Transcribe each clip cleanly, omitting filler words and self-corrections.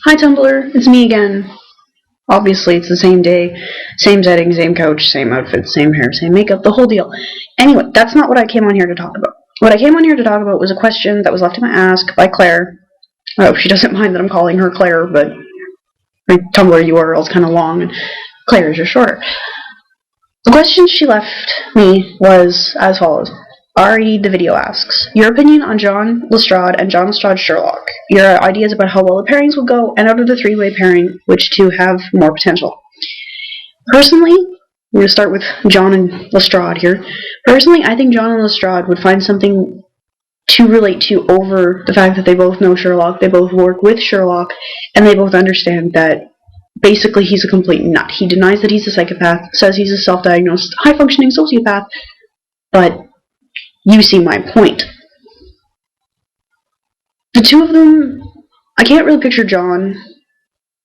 Hi Tumblr, it's me again. Obviously, it's the same day, same setting, same couch, same outfit, same hair, same makeup, the whole deal. Anyway, that's not what I came on here to talk about. What I came on here to talk about was a question that was left in my ask by Claire. I hope she doesn't mind that I'm calling her Claire, but my Tumblr URL is kind of long, and Claire is just shorter. The question she left me was as follows. Ari the video asks, your opinion on John Lestrade and John Lestrade's Sherlock. Your ideas about how well the pairings will go, and out of the three-way pairing, which two have more potential. Personally, I'm going to start with John and Lestrade here. Personally, I think John and Lestrade would find something to relate to over the fact that they both know Sherlock, they both work with Sherlock, and they both understand that basically he's a complete nut. He denies that he's a psychopath, says he's a self-diagnosed, high-functioning sociopath, but you see my point. The two of them, I can't really picture John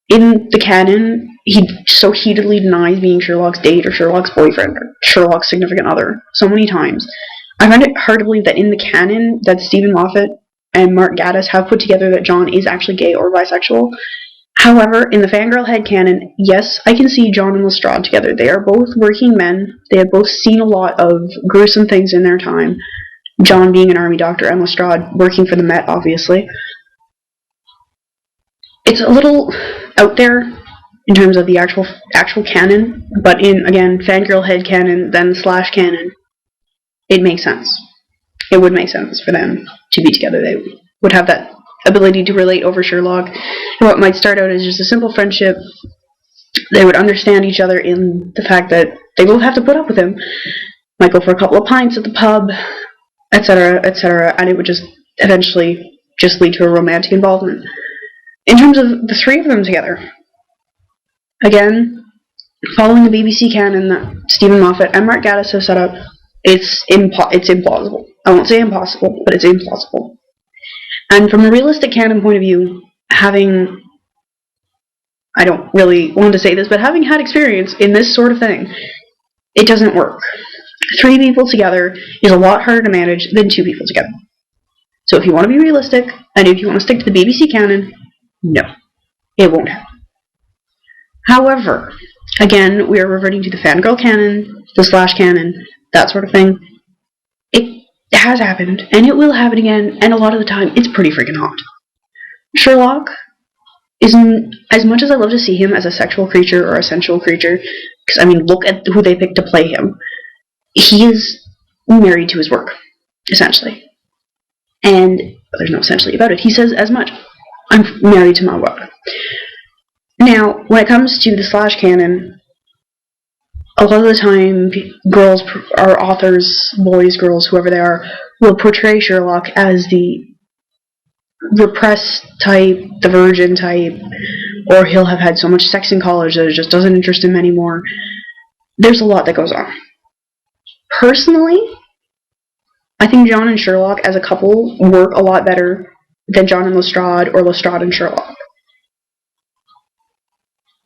in the canon. He so heatedly denies being Sherlock's date or Sherlock's boyfriend or Sherlock's significant other so many times. I find it hard to believe that in the canon that Stephen Moffat and Mark Gatiss have put together that John is actually gay or bisexual. However, in the fangirl headcanon, yes, I can see John and Lestrade together. They are both working men. They have both seen a lot of gruesome things in their time. John being an army doctor and Lestrade working for the Met, obviously. It's a little out there in terms of the actual canon, but in, again, fangirl headcanon, then slash canon, it makes sense. It would make sense for them to be together. They would have that ability to relate over Sherlock. And what might start out as just a simple friendship, they would understand each other in the fact that they both have to put up with him. Might go for a couple of pints at the pub, etc., etc., and it would just eventually just lead to a romantic involvement. In terms of the three of them together, again, following the BBC canon that Stephen Moffat and Mark Gatiss have set up, it's implausible. I won't say impossible, but it's implausible. And from a realistic canon point of view, having, I don't really want to say this, but having had experience in this sort of thing, it doesn't work. Three people together is a lot harder to manage than two people together. So if you want to be realistic, and if you want to stick to the BBC canon, no, it won't happen. However, again, we are reverting to the fangirl canon, the slash canon, that sort of thing. It has happened, and it will happen again, and a lot of the time, it's pretty freaking hot. Sherlock isn't, as much as I love to see him as a sexual creature or a sensual creature, because, I mean, look at who they picked to play him. He is married to his work, essentially. And there's no essentially about it. He says as much. I'm married to my work. Now, when it comes to the slash canon, a lot of the time, girls, or authors, boys, girls, whoever they are, will portray Sherlock as the repressed type, the virgin type, or he'll have had so much sex in college that it just doesn't interest him anymore. There's a lot that goes on. Personally, I think John and Sherlock as a couple work a lot better than John and Lestrade or Lestrade and Sherlock.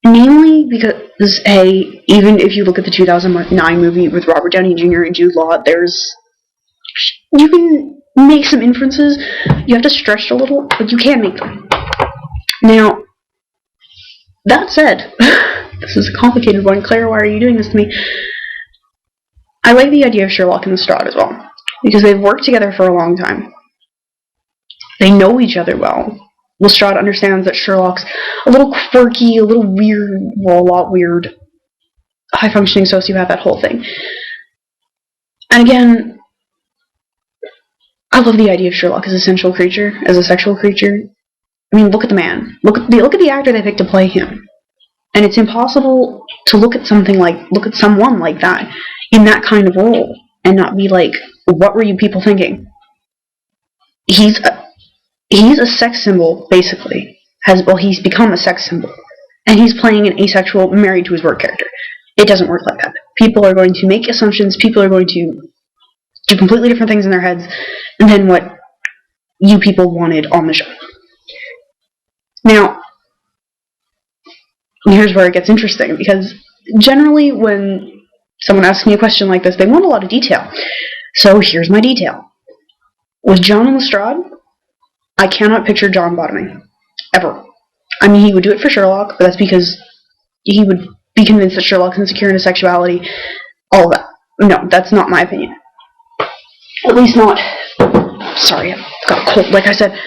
Namely because, hey, even if you look at the 2009 movie with Robert Downey Jr. and Jude Law, you can make some inferences. You have to stretch a little, but you can make them. Now, that said, this is a complicated one. Claire, why are you doing this to me? I like the idea of Sherlock and Lestrade as well, because they've worked together for a long time. They know each other well. Lestrade understands that Sherlock's a little quirky, a little weird, well, a lot weird, high-functioning sociopath, that whole thing. And again, I love the idea of Sherlock as a sensual creature, as a sexual creature. I mean, look at the man. Look at the actor they picked to play him. And it's impossible to look at someone like that in that kind of role and not be like, what were you people thinking? He's a sex symbol, basically. He's become a sex symbol. And he's playing an asexual, married to his work character. It doesn't work like that. People are going to make assumptions, people are going to do completely different things in their heads than what you people wanted on the show. Now, here's where it gets interesting, because generally when someone asks me a question like this, they want a lot of detail. So here's my detail. With John and Lestrade, I cannot picture John bottoming. Ever. I mean, he would do it for Sherlock, but that's because he would be convinced that Sherlock's insecure in his sexuality. All of that. No, that's not my opinion. At least not... Sorry, I got cold, like I said.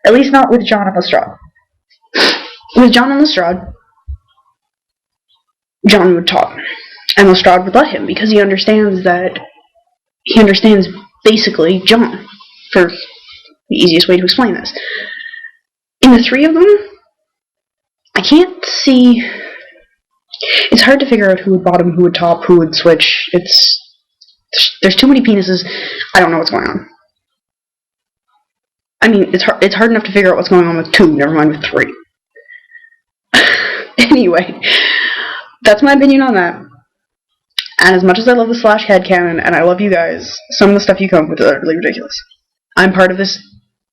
At least not with John and Lestrade. With John and Lestrade, John would talk. And Lestrade would let him, because he understands basically John, for the easiest way to explain this. In the three of them, I can't see... It's hard to figure out who would bottom, who would top, who would switch. There's too many penises. I don't know what's going on. I mean, it's hard enough to figure out what's going on with 2, never mind with 3. Anyway, that's my opinion on that. And as much as I love the Slash headcanon, and I love you guys, some of the stuff you come up with is utterly ridiculous. I'm part of this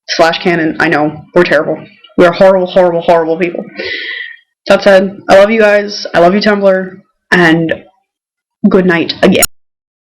Slash canon. I know. We're terrible. We are horrible, horrible, horrible people. That said, I love you guys. I love you, Tumblr. And good night again.